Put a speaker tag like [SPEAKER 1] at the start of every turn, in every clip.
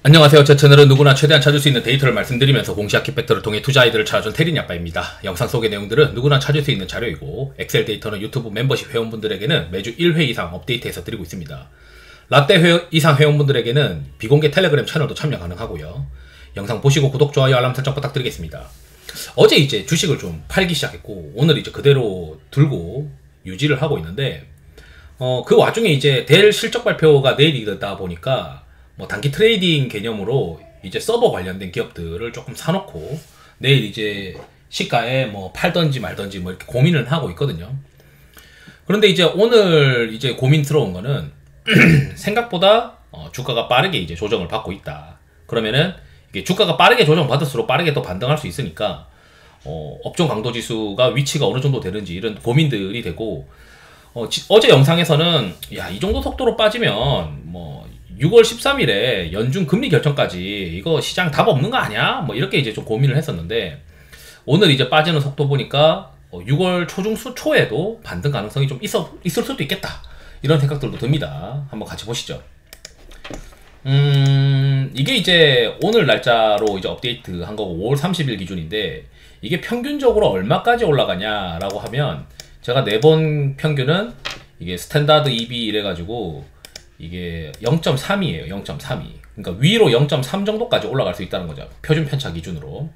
[SPEAKER 1] 안녕하세요. 제 채널은 누구나 최대한 찾을 수 있는 데이터를 말씀드리면서 공시학 키팩터를 통해 투자 아이디어를 찾아준 테린이 아빠입니다. 영상 속의 내용들은 누구나 찾을 수 있는 자료이고 엑셀 데이터는 유튜브 멤버십 회원분들에게는 매주 1회 이상 업데이트해서 드리고 있습니다. 라떼 이상 회원분들에게는 비공개 텔레그램 채널도 참여 가능하고요. 영상 보시고 구독, 좋아요, 알람 설정 부탁드리겠습니다. 어제 이제 주식을 좀 팔기 시작했고 오늘 이제 그대로 들고 유지를 하고 있는데 그 와중에 이제 델 실적 발표가 내일이다 보니까 뭐 단기 트레이딩 개념으로 이제 서버 관련된 기업들을 조금 사놓고 내일 이제 시가에 뭐 팔던지 말던지 뭐 이렇게 고민을 하고 있거든요. 그런데 이제 오늘 이제 고민스러운 거는 생각보다 주가가 빠르게 이제 조정을 받고 있다. 그러면은 이게 주가가 빠르게 조정받을수록 빠르게 또 반등할 수 있으니까 업종 강도 지수가 위치가 어느 정도 되는지 이런 고민들이 되고 어제 영상에서는 야, 이 정도 속도로 빠지면 뭐 6월 13일에 연준 금리 결정까지 이거 시장 답 없는 거 아니야? 뭐 이렇게 이제 좀 고민을 했었는데 오늘 이제 빠지는 속도 보니까 6월 초중수 초에도 반등 가능성이 좀 있을 수도 있겠다. 이런 생각들도 듭니다. 한번 같이 보시죠. 이게 이제 오늘 날짜로 이제 업데이트 한 거고 5월 30일 기준인데 이게 평균적으로 얼마까지 올라가냐라고 하면 제가 내본 평균은 이게 스탠다드 EB 이래가지고 이게 0.3이에요. 0.32. 그러니까 위로 0.3 정도까지 올라갈 수 있다는 거죠. 표준 편차 기준으로.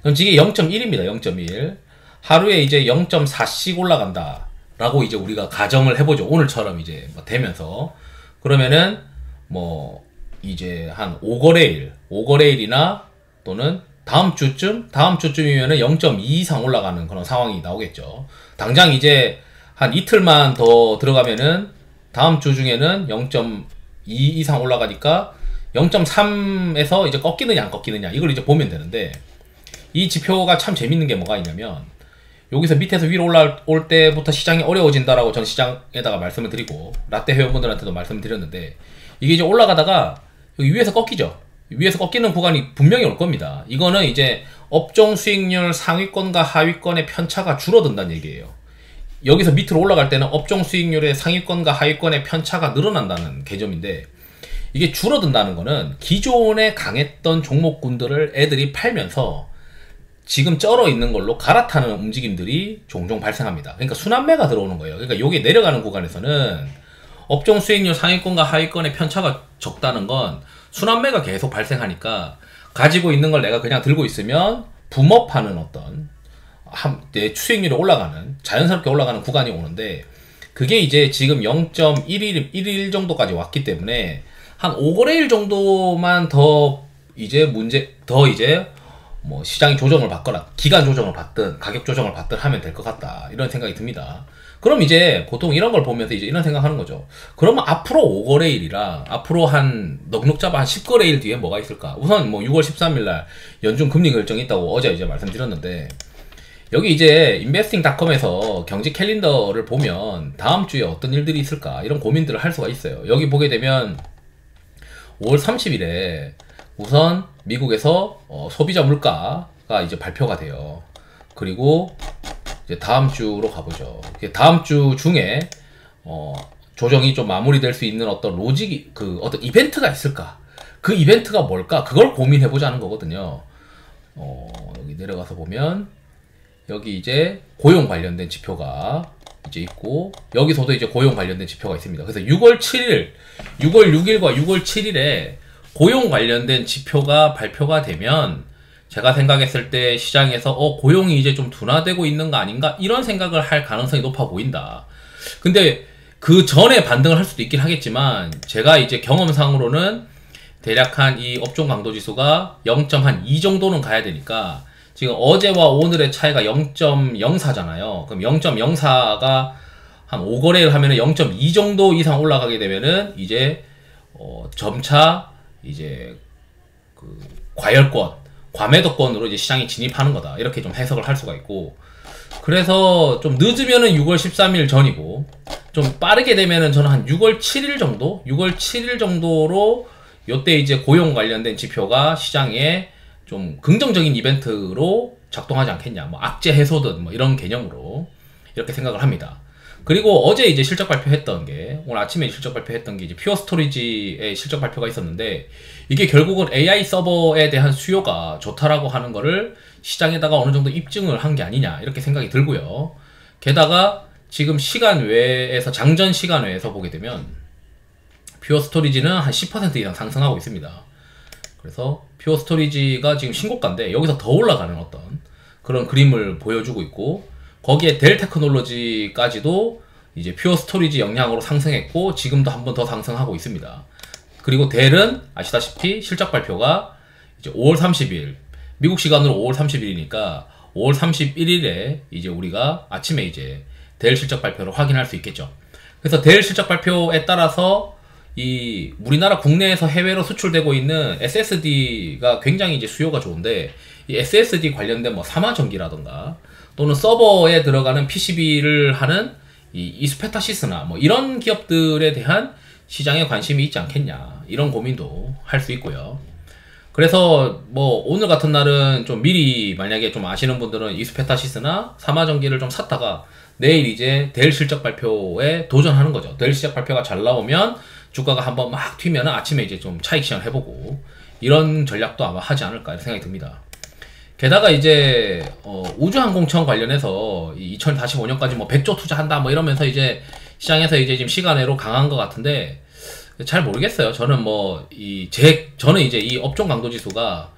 [SPEAKER 1] 그럼 이게 0.1입니다. 0.1. 하루에 이제 0.4씩 올라간다. 라고 이제 우리가 가정을 해보죠. 오늘처럼 이제 뭐 되면서. 그러면은 뭐 이제 한 5거래일이나 또는 다음 주쯤이면은 0.2 이상 올라가는 그런 상황이 나오겠죠. 당장 이제 한 이틀만 더 들어가면은 다음 주 중에는 0.2 이상 올라가니까 0.3에서 이제 꺾이느냐 안 꺾이느냐 이걸 이제 보면 되는데 이 지표가 참 재밌는 게 뭐가 있냐면 여기서 밑에서 위로 올라올 때부터 시장이 어려워진다라고 전 시장에다가 말씀을 드리고 라떼 회원분들한테도 말씀을 드렸는데 이게 이제 올라가다가 여기 위에서 꺾이죠. 위에서 꺾이는 구간이 분명히 올 겁니다. 이거는 이제 업종 수익률 상위권과 하위권의 편차가 줄어든다는 얘기예요. 여기서 밑으로 올라갈 때는 업종 수익률의 상위권과 하위권의 편차가 늘어난다는 개념인데 이게 줄어든다는 거는 기존에 강했던 종목군들을 애들이 팔면서 지금 쩔어 있는 걸로 갈아타는 움직임들이 종종 발생합니다. 그러니까 순환매가 들어오는 거예요. 그러니까 여기 내려가는 구간에서는 업종 수익률 상위권과 하위권의 편차가 적다는 건 순환매가 계속 발생하니까 가지고 있는 걸 내가 그냥 들고 있으면 붐업하는 어떤 내 수익률이 올라가는 자연스럽게 올라가는 구간이 오는데 그게 이제 지금 0.11 정도까지 왔기 때문에 한 5거래일 정도만 더 이제 뭐 시장이 조정을 받거나 기간 조정을 받든 가격 조정을 받든 하면 될 것 같다 이런 생각이 듭니다. 그럼 이제 보통 이런 걸 보면서 이제 이런 생각하는 거죠. 그러면 앞으로 5거래일이라 앞으로 한 넉넉 잡아 한 10거래일 뒤에 뭐가 있을까? 우선 뭐 6월 13일 날 연준 금리 결정이 있다고 어제 이제 말씀드렸는데 여기 이제 investing.com에서 경제 캘린더를 보면 다음 주에 어떤 일들이 있을까 이런 고민들을 할 수가 있어요. 여기 보게 되면 5월 30일에 우선 미국에서 소비자 물가가 이제 발표가 돼요. 그리고 이제 다음 주로 가보죠. 다음 주 중에 조정이 좀 마무리될 수 있는 어떤 로직이 어떤 이벤트가 있을까? 그 이벤트가 뭘까? 그걸 고민해 보자는 거거든요. 여기 내려가서 보면 여기 이제 고용 관련된 지표가 이제 있고 여기서도 이제 고용 관련된 지표가 있습니다. 그래서 6월 6일과 6월 7일에 고용 관련된 지표가 발표가 되면 제가 생각했을 때 시장에서 고용이 이제 좀 둔화되고 있는 거 아닌가 이런 생각을 할 가능성이 높아 보인다. 근데 그 전에 반등을 할 수도 있긴 하겠지만 제가 이제 경험상으로는 대략 한 이 업종 강도 지수가 0.2 정도는 가야 되니까 지금 어제와 오늘의 차이가 0.04잖아요. 그럼 0.04가 한 5거래를 하면은 0.2 정도 이상 올라가게 되면은 이제 점차 이제 그 과매도권으로 이제 시장에 진입하는 거다. 이렇게 좀 해석을 할 수가 있고 그래서 좀 늦으면은 6월 13일 전이고 좀 빠르게 되면은 저는 한 6월 7일 정도로 요때 이제 고용 관련된 지표가 시장에 좀 긍정적인 이벤트로 작동하지 않겠냐. 뭐 악재 해소든 뭐 이런 개념으로 이렇게 생각을 합니다. 그리고 어제 이제 실적 발표했던 게, 오늘 아침에 실적 발표했던 게 이제 퓨어 스토리지의 실적 발표가 있었는데, 이게 결국은 AI 서버에 대한 수요가 좋다라고 하는 거를 시장에다가 어느 정도 입증을 한 게 아니냐, 이렇게 생각이 들고요. 게다가 지금 시간 외에서, 장전 시간 외에서 보게 되면 퓨어 스토리지는 한 10% 이상 상승하고 있습니다. 그래서 퓨어 스토리지가 지금 신고가인데 여기서 더 올라가는 어떤 그런 그림을 보여주고 있고, 거기에 델 테크놀로지까지도 이제 퓨어 스토리지 영향으로 상승했고 지금도 한 번 더 상승하고 있습니다. 그리고 델은 아시다시피 실적 발표가 이제 5월 30일, 미국 시간으로 5월 30일이니까 5월 31일에 이제 우리가 아침에 이제 델 실적 발표를 확인할 수 있겠죠. 그래서 델 실적 발표에 따라서 이 우리나라 국내에서 해외로 수출되고 있는 SSD가 굉장히 이제 수요가 좋은데, 이 SSD 관련된 뭐 사마전기라던가 또는 서버에 들어가는 PCB를 하는 이 이스페타시스나 뭐 이런 기업들에 대한 시장에 관심이 있지 않겠냐, 이런 고민도 할 수 있고요. 그래서 뭐 오늘 같은 날은 좀 미리, 만약에 좀 아시는 분들은 이스페타시스나 사마전기를 좀 샀다가 내일 이제 델 실적 발표에 도전하는 거죠. 델 실적 발표가 잘 나오면 주가가 한번 막 튀면 아침에 이제 좀 차익 시장 해보고, 이런 전략도 아마 하지 않을까 이런 생각이 듭니다. 게다가 이제 우주항공청 관련해서 2045년까지 뭐 100조 투자한다 뭐 이러면서 이제 시장에서 이제 지금 시간외로 강한 것 같은데, 잘 모르겠어요. 저는 뭐 저는 이제 이 업종 강도 지수가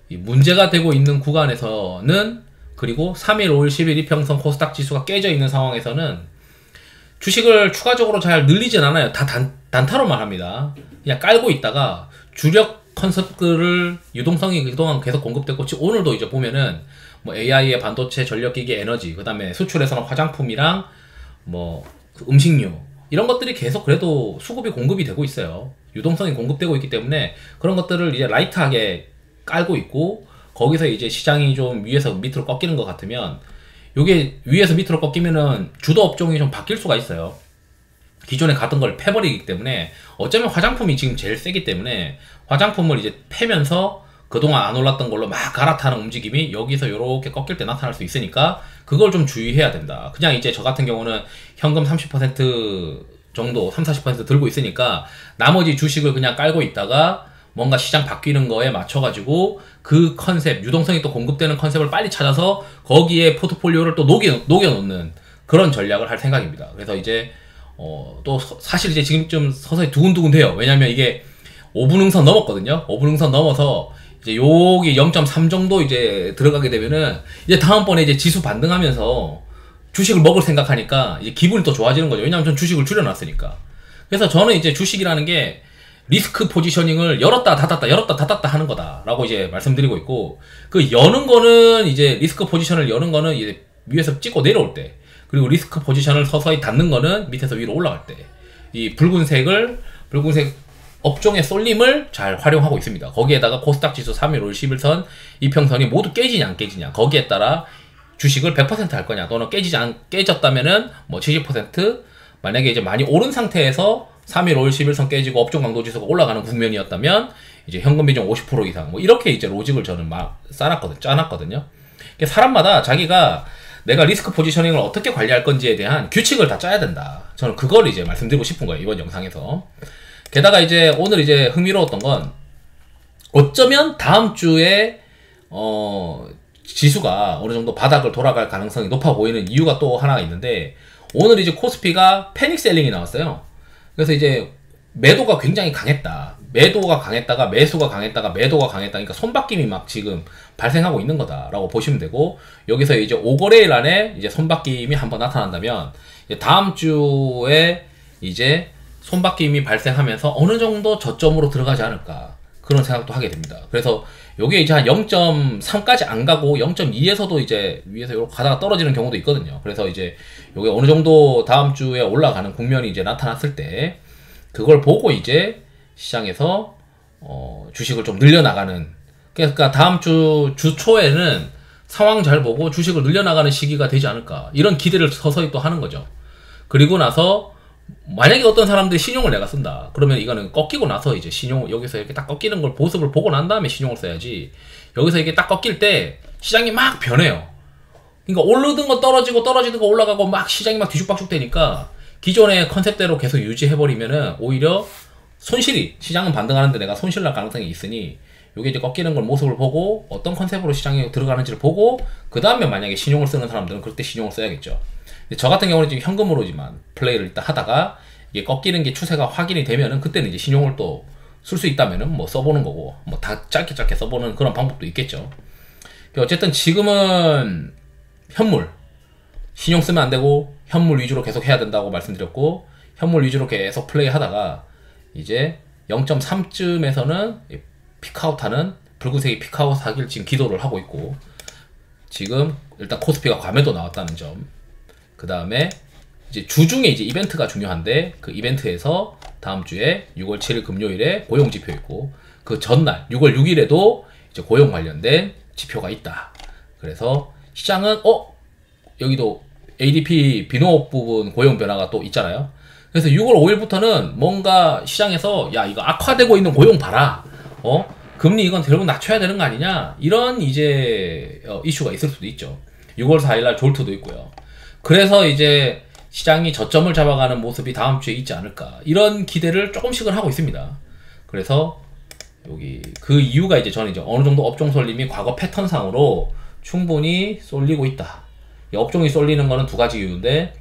[SPEAKER 1] 문제가 되고 있는 구간에서는, 그리고 3일, 5일, 10일 이평선 코스닥 지수가 깨져 있는 상황에서는 주식을 추가적으로 잘 늘리진 않아요. 다 단타로만 합니다. 그냥 깔고 있다가 주력 컨셉들을 유동성이 그동안 계속 공급됐고, 오늘도 이제 보면은 뭐 AI의 반도체, 전력기기, 에너지, 그 다음에 수출에서는 화장품이랑 뭐 음식료, 이런 것들이 계속 그래도 수급이 공급이 되고 있어요. 유동성이 공급되고 있기 때문에 그런 것들을 이제 라이트하게 깔고 있고, 거기서 이제 시장이 좀 위에서 밑으로 꺾이는 것 같으면, 요게 위에서 밑으로 꺾이면은 주도 업종이 좀 바뀔 수가 있어요. 기존에 가던 걸 패버리기 때문에, 어쩌면 화장품이 지금 제일 세기 때문에 화장품을 이제 패면서 그동안 안 올랐던 걸로 막 갈아타는 움직임이 여기서 요렇게 꺾일 때 나타날 수 있으니까 그걸 좀 주의해야 된다. 그냥 이제 저 같은 경우는 현금 30% 정도, 30-40% 들고 있으니까 나머지 주식을 그냥 깔고 있다가 뭔가 시장 바뀌는 거에 맞춰가지고 그 컨셉, 유동성이 또 공급되는 컨셉을 빨리 찾아서 거기에 포트폴리오를 또 녹여놓는 그런 전략을 할 생각입니다. 그래서 이제 또 사실 이제 지금쯤 서서히 두근두근해요. 왜냐면 이게 5분응선 넘었거든요. 5분응선 넘어서 이제 여기 0.3 정도 이제 들어가게 되면은 이제 다음번에 이제 지수 반등하면서 주식을 먹을 생각하니까 이제 기분이 또 좋아지는 거죠. 왜냐면 전 주식을 줄여놨으니까. 그래서 저는 이제 주식이라는 게 리스크 포지셔닝을 열었다 닫았다 열었다 닫았다 하는 거다라고 이제 말씀드리고 있고, 그 여는 거는 이제 리스크 포지션을 여는 거는 이제 위에서 찍고 내려올 때, 그리고 리스크 포지션을 서서히 닫는 거는 밑에서 위로 올라갈 때, 이 붉은색 업종의 쏠림을 잘 활용하고 있습니다. 거기에다가 코스닥 지수 3일, 5일, 11선, 이평선이 모두 깨지냐 안 깨지냐, 거기에 따라 주식을 100% 할 거냐, 또는 깨졌다면은 뭐 70%, 만약에 이제 많이 오른 상태에서 3일, 5일, 11선 깨지고 업종 강도 지수가 올라가는 국면이었다면 이제 현금 비중 50% 이상, 뭐 이렇게 이제 로직을 저는 막 짜놨거든요. 사람마다 자기가 내가 리스크 포지셔닝을 어떻게 관리할 건지에 대한 규칙을 다 짜야 된다. 저는 그걸 이제 말씀드리고 싶은 거예요, 이번 영상에서. 게다가 이제 오늘 이제 흥미로웠던 건, 어쩌면 다음 주에 지수가 어느 정도 바닥을 돌아갈 가능성이 높아 보이는 이유가 또 하나가 있는데, 오늘 이제 코스피가 패닉 셀링이 나왔어요. 그래서 이제 매도가 굉장히 강했다. 매도가 강했다가 매수가 강했다가 매도가 강했다. 그러니까 손바뀜이 막 지금 발생하고 있는 거다라고 보시면 되고, 여기서 이제 5거래일 안에 이제 손바뀜이 한번 나타난다면 이제 다음 주에 이제 손바뀜이 발생하면서 어느 정도 저점으로 들어가지 않을까, 그런 생각도 하게 됩니다. 그래서 요게 이제 한 0.3까지 안 가고 0.2에서도 이제 위에서 이렇게 가다가 떨어지는 경우도 있거든요. 그래서 이제 요게 어느 정도 다음 주에 올라가는 국면이 이제 나타났을 때, 그걸 보고 이제 시장에서 주식을 좀 늘려나가는, 그러니까 다음 주 초에는 상황 잘 보고 주식을 늘려나가는 시기가 되지 않을까, 이런 기대를 서서히 또 하는 거죠. 그리고 나서 만약에 어떤 사람들이 신용을 내가 쓴다, 그러면 이거는 꺾이고 나서 이제 여기서 이렇게 딱 꺾이는 걸 모습을 보고 난 다음에 신용을 써야지, 여기서 이게 딱 꺾일 때 시장이 막 변해요. 그러니까 오르던 거 떨어지고 떨어지는 거 올라가고 막 시장이 막 뒤죽박죽 되니까 기존의 컨셉대로 계속 유지해버리면은 오히려 손실이, 시장은 반등하는데 내가 손실 날 가능성이 있으니 요게 이제 꺾이는 걸 모습을 보고 어떤 컨셉으로 시장에 들어가는지를 보고 그 다음에 만약에 신용을 쓰는 사람들은 그때 신용을 써야겠죠. 근데 저 같은 경우는 지금 현금으로지만 플레이를 일단 하다가 이게 꺾이는 게 추세가 확인이 되면은 그때는 이제 신용을 또 쓸 수 있다면은 뭐 써보는 거고 뭐 다 짧게 써보는 그런 방법도 있겠죠. 어쨌든 지금은 현물, 신용 쓰면 안 되고 현물 위주로 계속 해야 된다고 말씀드렸고, 현물 위주로 계속 플레이 하다가 이제 0.3쯤에서는 피크아웃하는, 붉은색이 피크아웃 하길 지금 기도를 하고 있고, 지금 일단 코스피가 과매도 나왔다는 점, 그 다음에 이제 주중에 이제 이벤트가 중요한데 그 이벤트에서 다음 주에 6월 7일 금요일에 고용 지표 있고, 그 전날 6월 6일에도 이제 고용 관련된 지표가 있다. 그래서 시장은 여기도 ADP 비농업 부분 고용 변화가 또 있잖아요. 그래서 6월 5일부터는 뭔가 시장에서 야 이거 악화되고 있는 고용 봐라, 금리 이건 결국 낮춰야 되는 거 아니냐, 이런 이제 이슈가 있을 수도 있죠. 6월 4일날 졸트도 있고요. 그래서 이제 시장이 저점을 잡아가는 모습이 다음 주에 있지 않을까, 이런 기대를 조금씩은 하고 있습니다. 그래서 여기 그 이유가 이제 저는 이제 어느 정도 업종 쏠림이 과거 패턴상으로 충분히 쏠리고 있다. 업종이 쏠리는 거는 두 가지 이유인데,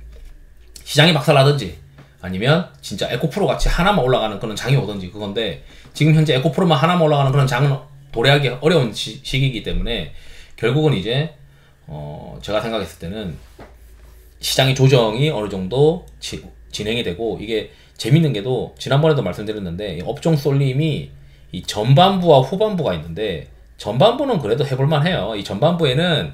[SPEAKER 1] 시장이 박살나든지 아니면 진짜 에코프로 같이 하나만 올라가는 그런 장이 오든지 그건데, 지금 현재 에코프로만 하나만 올라가는 그런 장은 도래하기 어려운 시기이기 때문에 결국은 이제 제가 생각했을 때는 시장의 조정이 어느 정도 진행이 되고, 이게 재밌는 게도 지난번에도 말씀드렸는데 업종 쏠림이 이 전반부와 후반부가 있는데, 전반부는 그래도 해볼만 해요. 이 전반부에는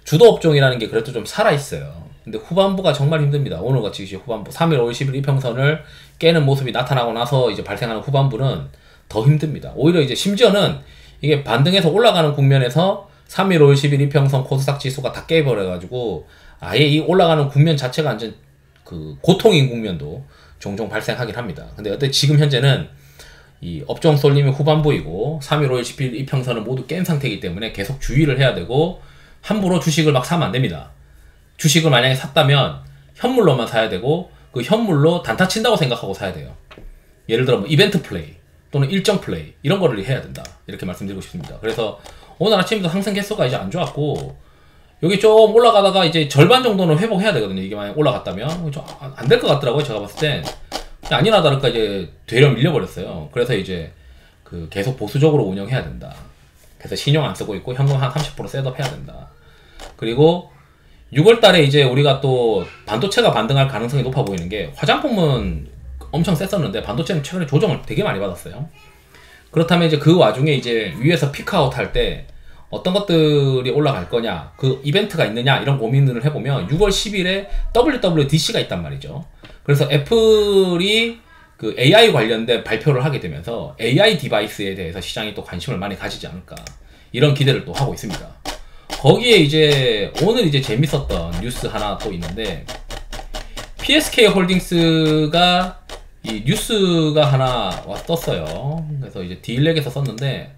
[SPEAKER 1] 주도 업종이라는 게 그래도 좀 살아있어요. 근데 후반부가 정말 힘듭니다. 오늘같이 이제 후반부 3일, 5일, 10일 이평선을 깨는 모습이 나타나고 나서 이제 발생하는 후반부는 더 힘듭니다. 오히려 이제 심지어는 이게 반등해서 올라가는 국면에서 3일, 5일, 10일 이평선 코스닥 지수가 다 깨버려가지고 아예 이 올라가는 국면 자체가 완전 그 고통인 국면도 종종 발생하긴 합니다. 근데 어때 지금 현재는 이 업종 쏠림이 후반부이고 3일, 5일, 10일 이평선을 모두 깬 상태이기 때문에 계속 주의를 해야 되고, 함부로 주식을 막 사면 안 됩니다. 주식을 만약에 샀다면 현물로만 사야 되고, 그 현물로 단타 친다고 생각하고 사야 돼요. 예를 들어 뭐 이벤트 플레이 또는 일정 플레이 이런 거를 해야 된다, 이렇게 말씀드리고 싶습니다. 그래서 오늘 아침부터 상승 개수가 이제 안 좋았고, 여기 좀 올라가다가 이제 절반 정도는 회복해야 되거든요. 이게 만약 올라갔다면 좀 안 될 것 같더라고요. 제가 봤을 땐 아니나 다를까 이제 되려 밀려버렸어요. 그래서 이제 그 계속 보수적으로 운영해야 된다. 그래서 신용 안 쓰고 있고 현금 한 30% 셋업 해야 된다. 그리고 6월달에 이제 우리가 또 반도체가 반등할 가능성이 높아 보이는 게, 화장품은 엄청 셌었는데 반도체는 최근에 조정을 되게 많이 받았어요. 그렇다면 이제 그 와중에 이제 위에서 피크아웃 할 때 어떤 것들이 올라갈 거냐, 그 이벤트가 있느냐, 이런 고민을 해보면 6월 10일에 WWDC가 있단 말이죠. 그래서 애플이 그 AI 관련된 발표를 하게 되면서 AI 디바이스에 대해서 시장이 또 관심을 많이 가지지 않을까, 이런 기대를 또 하고 있습니다. 거기에 이제 오늘 이제 재밌었던 뉴스 하나 또 있는데, PSK 홀딩스가 이 뉴스가 하나 떴어요. 그래서 이제 딜렉에서 썼는데,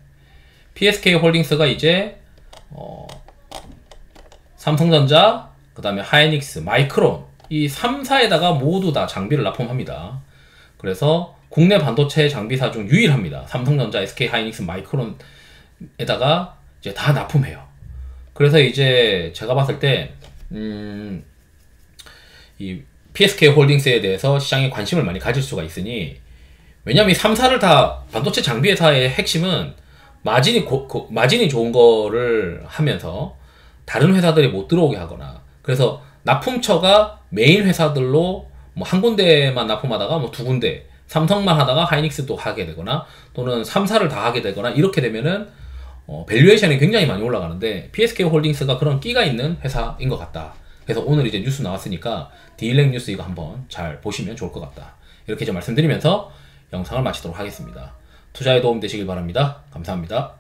[SPEAKER 1] PSK 홀딩스가 이제 삼성전자, 그 다음에 하이닉스, 마이크론 이 3사에다가 모두 다 장비를 납품합니다. 그래서 국내 반도체 장비사 중 유일합니다. 삼성전자, SK 하이닉스, 마이크론에다가 이제 다 납품해요. 그래서 이제 제가 봤을 때 이 PSK 홀딩스에 대해서 시장에 관심을 많이 가질 수가 있으니, 왜냐면 이 3사를 다, 반도체 장비 회사의 핵심은 마진이 좋은 거를 하면서 다른 회사들이 못 들어오게 하거나, 그래서 납품처가 메인 회사들로 뭐 한 군데만 납품하다가 뭐 두 군데, 삼성만 하다가 하이닉스도 하게 되거나 또는 3사를 다 하게 되거나, 이렇게 되면은 밸류에이션이 굉장히 많이 올라가는데 PSK 홀딩스가 그런 끼가 있는 회사인 것 같다. 그래서 오늘 이제 뉴스 나왔으니까 딜렉 뉴스 이거 한번 잘 보시면 좋을 것 같다, 이렇게 좀 말씀드리면서 영상을 마치도록 하겠습니다. 투자에 도움 되시길 바랍니다. 감사합니다.